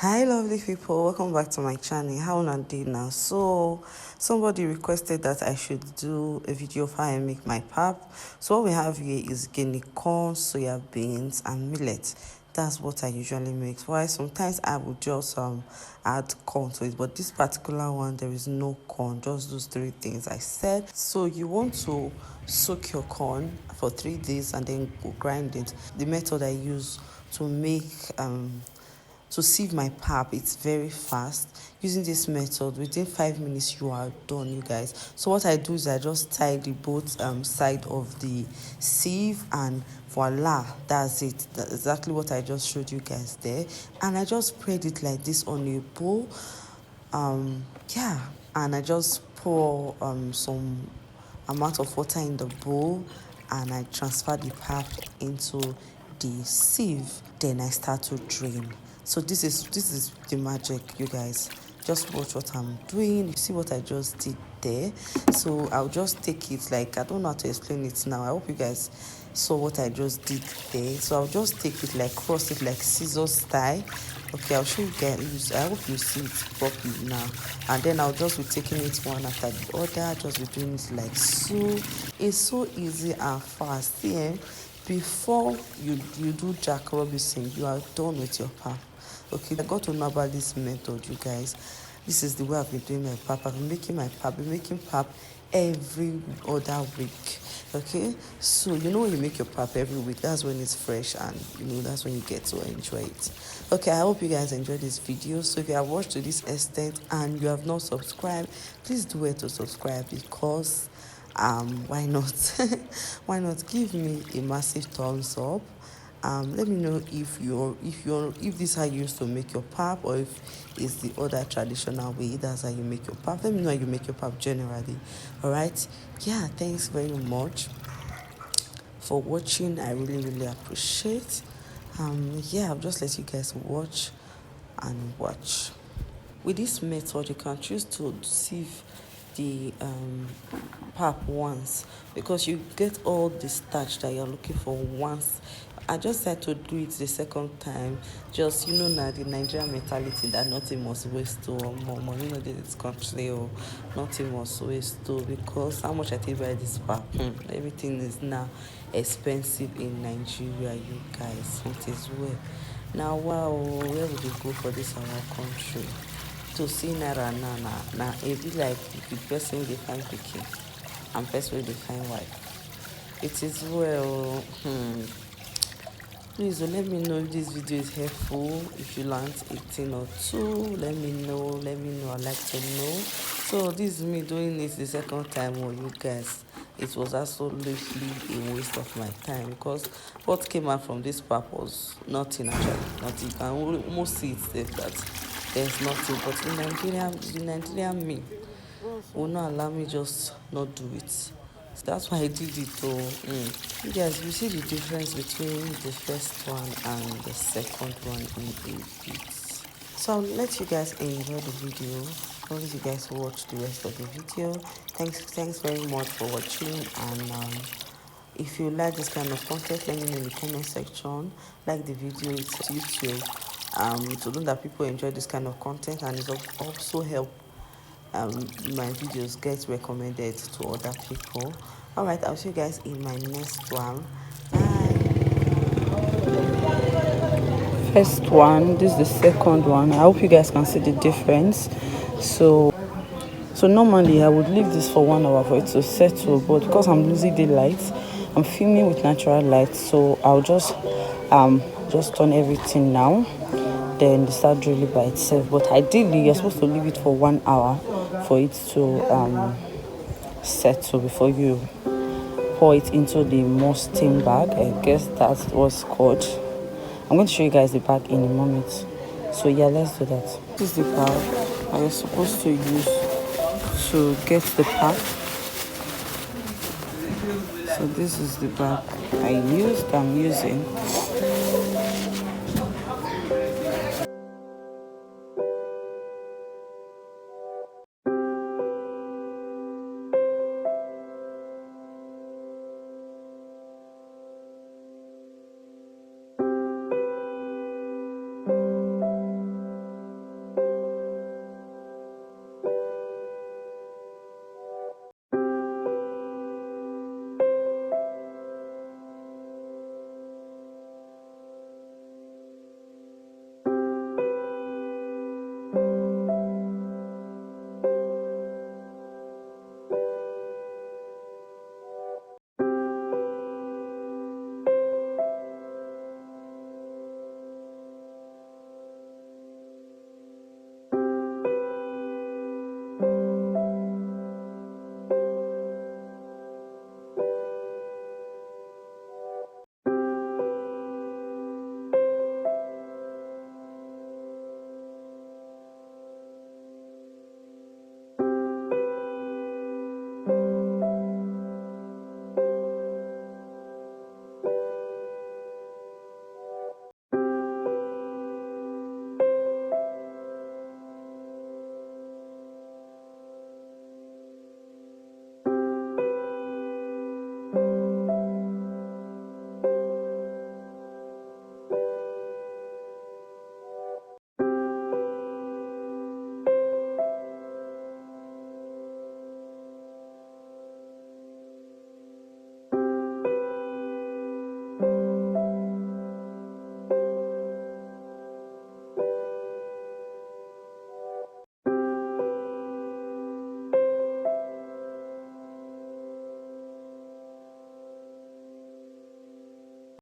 Hi lovely people, welcome back to my channel. How una dey now? So somebody requested that I should do a video of how I make my pap. So what we have here is guinea corn, soya beans and millet. That's what I usually make. Why sometimes I would just add corn to it, but this particular one there is no corn, just those three things I said. So you want to soak your corn for 3 days and then grind it. The method I use to make to sieve my pap, it's very fast. Using this method, within 5 minutes you are done, you guys. So what I do is I just tie the both side of the sieve, and voila, that's it. That's exactly what I just showed you guys there. And I just spread it like this on a bowl. Yeah, and I just pour some amount of water in the bowl, and I transfer the pap into the sieve. Then I start to drain. So this is the magic, you guys. Just watch what I'm doing. You see what I just did there. So I'll just take it, like, I don't know how to explain it now. I hope you guys saw what I just did there. So I'll just take it, like, cross it like scissor style. Okay, I'll show you guys. I hope you see it properly now. And then I'll just be taking it one after the other. Just be doing it like so. It's so easy and fast. See, before you do Jack Robinson, you are done with your pap. Okay, I got to know about this method, you guys. This is the way I've been doing my pap. I've been making my pap. I've been making pap every other week. Okay, so you know when you make your pap every week, that's when it's fresh, and you know that's when you get to enjoy it. Okay, I hope you guys enjoyed this video. So if you have watched to this extent and you have not subscribed, please do it to subscribe, because why not? Why not give me a massive thumbs up? Let me know if this is how you used to make your pap, or if it's the other traditional way that's how you make your pap. Let me know how you make your pap generally. All right, yeah, thanks very much for watching. I really appreciate. Yeah, I'll just let you guys watch and watch. With this method, you can choose to sieve the pap once, because you get all the starch that you're looking for once. I just had to do it the second time. Just, you know, now the Nigerian mentality that nothing must waste or more money, you know, this country, or nothing must waste too, because how much I take by this pap, everything is now expensive in Nigeria, you guys. It is well. Now, wow, where would you go for this our country? To see naira now it be like the person wey dey find pikin and person wey dey find wife. It is well. Please let me know if this video is helpful. If you learned a thing or two, let me know. I'd like to know. So this is me doing it the second time. Oh, you guys, it was absolutely a waste of my time, because what came out from this pap was nothing, actually nothing. You can almost see it there that there's nothing. But the Nigerian me will not allow me just not do it. So that's why I did it. You guys, you see the difference between the first one and the second one in a bit. So I'll let you guys enjoy the video. I'll let you guys watch the rest of the video. Thanks very much for watching. And if you like this kind of content, let me know in the comment section. Like the video, it's YouTube. To know that people enjoy this kind of content, and it also help my videos get recommended to other people. All right, I'll see you guys in my next one. Bye. First one, this is the second one. I hope you guys can see the difference. So normally I would leave this for 1 hour for it to settle, but because I'm losing the light, I'm filming with natural light, so I'll just turn everything now, then start drilling by itself. But ideally you're supposed to leave it for 1 hour for it to settle before you pour it into the musting bag. I guess that's what's called. I'm going to show you guys the bag in a moment. So yeah, let's do that. This is the bag I was supposed to use to get the pap. So this is the bag I'm using.